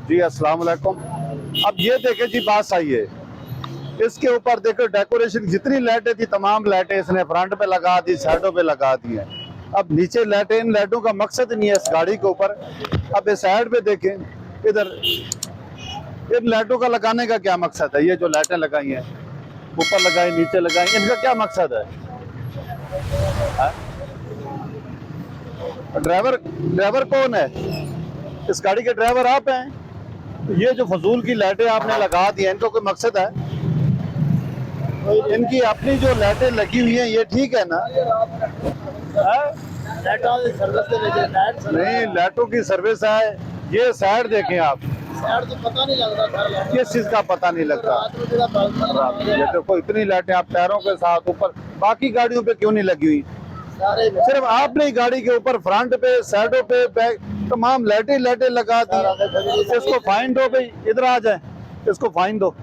जी अस्सलाम वालेकुम। अब ये देखे जी, बात सही है। इसके ऊपर देखो डेकोरेशन, जितनी लाइटें थी तमाम लाइटें इसने फ्रंट पे लगा दी, साइडों पे लगा दी है। अब नीचे लाइटें, इन लाइटों का मकसद नहीं है इस गाड़ी के ऊपर। अब इस साइड पे देखें, इधर इन लाइटों का लगाने का क्या मकसद है? ये जो लाइटें लगाई हैं, ऊपर लगाई नीचे लगाई, इनका क्या मकसद है? ड्राइवर ड्राइवर कौन है? इस गाड़ी के ड्राइवर आप हैं? ये जो फजूल की लाइटें आपने लगा दी हैं, इनका कोई मकसद है? इनकी अपनी जो लाइटें लगी हुई हैं ये ठीक है ना? नहीं, लाइटों की सर्विस है। ये साइड देखें आप, तो पता नहीं लग रहा, किस चीज का पता नहीं लगता। ये देखो इतनी लाइटें आप टायरों के साथ ऊपर, बाकी गाड़ियों पे क्यों नहीं लगी हुई? सिर्फ आपने ही गाड़ी के ऊपर फ्रंट पे, साइडों पे, बैक तमाम लाइटें लगा दी। इसको फाइन दो भाई, इधर आ जाए, इसको फाइन दो।